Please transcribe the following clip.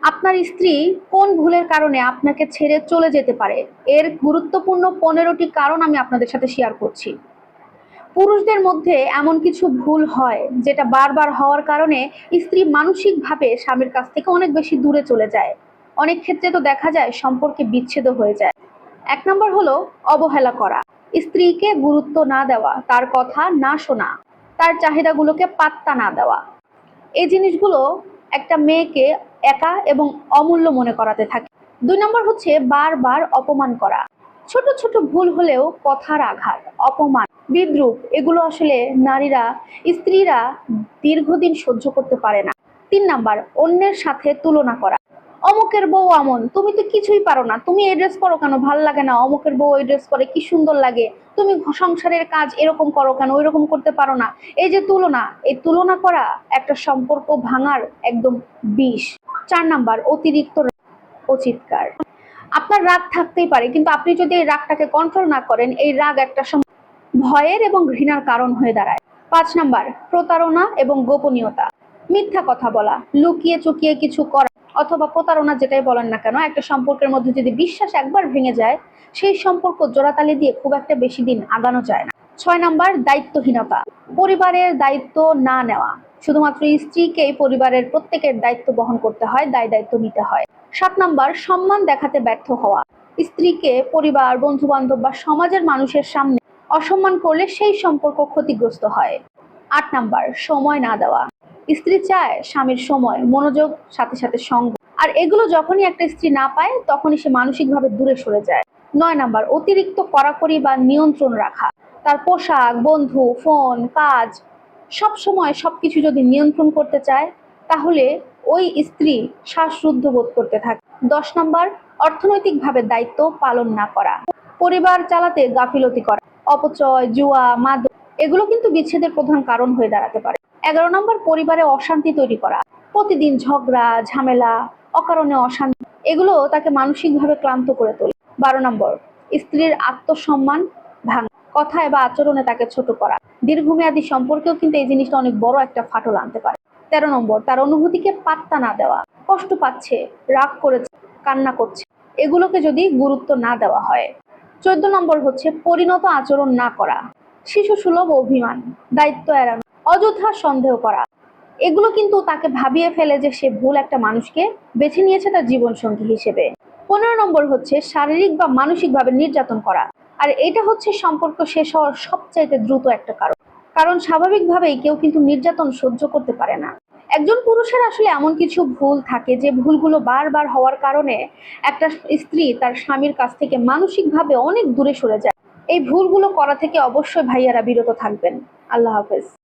আপনার স্ত্রী কোন ভুলের কারণে আপনাকে ছেড়ে চলে যেতে পারে? এর গুরুত্বপূর্ণ 15টি কারণ আমি আপনাদের সাথে শেয়ার করছি। পুরুষদের মধ্যে এমন কিছু ভুল হয় যেটা বারবার হওয়ার কারণে স্ত্রী মানসিকভাবে স্বামীর কাছ থেকে অনেক বেশি দূরে চলে যায়। অনেক ক্ষেত্রে তো দেখা যায় সম্পর্কে বিচ্ছেদ হয়ে যায়। ১ নম্বর হলো অবহেলা করা। স্ত্রীকে গুরুত্ব না দেওয়া, তার কথা না শোনা, তার চাহিদাগুলোকে পাত্তা না দেওয়া। এই জিনিসগুলো একটা মেয়েকে একা এবং অমূল্য মনে করাতে থাকে। ২ নম্বর হচ্ছে বারবার অপমান করা। ছোট ছোট ভুল হলেও কথার আঘাত, অপমান, বিদ্রূপ এগুলো আসলে নারীরা, স্ত্রীরা দীর্ঘদিন সহ্য করতে পারে না। ৩ নাম্বার অন্যের সাথে তুলনা করা। অমুকের বউ আমন, তুমি তো কিছুই পারো না, তুমি এই ড্রেস পরো কেন, ভাল লাগে না, অমুকের বউ এই ড্রেস পরে কি সুন্দর লাগে, তুমি সংসারের কাজ এরকম করো কেন, ওই রকম করতে পারো না। এই যে তুলনা, এই তুলনা করা একটা সম্পর্ক ভাঙার একদম বিষ। ৪ নাম্বার অতিরিক্ত ও চিৎকার। আপনার রাগ থাকতেই পারে, কিন্তু আপনি যদি এই রাগটাকে কন্ট্রোল না করেন, এই রাগ একটা সময় ভয়ের এবং ঘৃণার কারণ হয়ে দাঁড়ায়। ৫ নাম্বার প্রতারণা এবং গোপনীয়তা। মিথ্যা কথা বলা, লুকিয়ে চুকিয়ে কিছু করা অথবা প্রতারণা যেটাই বলেন না কেন, একটা সম্পর্কের মধ্যে যদি বিশ্বাস একবার ভেঙে যায়, সেই সম্পর্ক জোড়াতালি দিয়ে খুব একটা বেশি দিন আগানো যায় না। ৬ নাম্বার দায়িত্বহীনতা। পরিবারের দায়িত্ব না নেওয়া। শুধুমাত্র স্ত্রীকেই পরিবারের প্রত্যেকের দায়িত্ব বহন করতে হয়, দায়িত্ব নিতে হয়। ৭ নাম্বার সম্মান দেখাতে ব্যর্থ হওয়া। স্ত্রীকে পরিবার, বন্ধু বান্ধব বা সমাজের মানুষের সামনে অসম্মান করলে সেই সম্পর্ক ক্ষতিগ্রস্ত হয়। ৮ নাম্বার সময় না দেওয়া। স্ত্রী চায় স্বামীর সময়, মনোযোগ, সাথে সাথে সঙ্গ, আর এগুলো যখনই একটা স্ত্রী না পায় তখনই সে মানসিকভাবে দূরে সরে যায়। ৯ নাম্বার অতিরিক্ত কড়াকড়ি বা নিয়ন্ত্রণ রাখা। তার পোশাক, বন্ধু, ফোন, কাজ সব সময় সবকিছু যদি নিয়ন্ত্রণ করতে চায়, তাহলে ওই স্ত্রী শ্বাসরুদ্ধ বোধ করতে থাকে। ১০ নাম্বার অর্থনৈতিকভাবে দায়িত্ব পালন না করা। পরিবার চালাতে গাফিলতি করা, অপচয়, জুয়া, মাদক এগুলো কিন্তু বিচ্ছেদের প্রধান কারণ হয়ে দাঁড়াতে পারে। ১১ নম্বর পরিবারে অশান্তি তৈরি করা। প্রতিদিন ঝগড়া, ঝামেলা, অকারণে অশান্তি এগুলো তাকে মানসিকভাবে ক্লান্ত করে তোলে। ১২ নম্বর স্ত্রীর আত্মসম্মান ভাঙা। কথায় বা আচরণে তাকে ছোট করা। দীর্ঘমেয়াদী সম্পর্কেও কিন্তু এই জিনিসটা অনেক বড় একটা ফাটল আনতে পারে। ১৩ নম্বর তার অনুভূতিকে পাত্তা না দেওয়া। কষ্ট পাচ্ছে, রাগ করেছে, কান্না করছে, এগুলোকে যদি গুরুত্ব না দেওয়া হয়। ১৪ নম্বর হচ্ছে পরিণত আচরণ না করা। শিশু সুলভ অভিমান, দায়িত্ব এড়ানো, অযথা সন্দেহ করা, এগুলো কিন্তু তাকে ভাবিয়ে ফেলে যে সে ভুল একটা মানুষকে বেছে নিয়েছে তার জীবন সঙ্গী হিসেবে। ১৫ নম্বর হচ্ছে শারীরিক বা মানসিকভাবে নির্যাতন করা। আর এটা হচ্ছে সম্পর্ক শেষ হওয়ার সবচাইতে দ্রুত একটা কারণ। কারণ স্বাভাবিকভাবেই কেউ কিন্তু নির্যাতন সহ্য করতে পারে না। একজন পুরুষের আসলে এমন কিছু ভুল থাকে যে ভুলগুলো বারবার হওয়ার কারণে একটা স্ত্রী তার স্বামীর কাছ থেকে মানসিকভাবে অনেক দূরে সরে যায়। এই ভুলগুলো করা থেকে অবশ্যই ভাইয়ারা বিরত থাকবেন। আল্লাহ হাফেজ।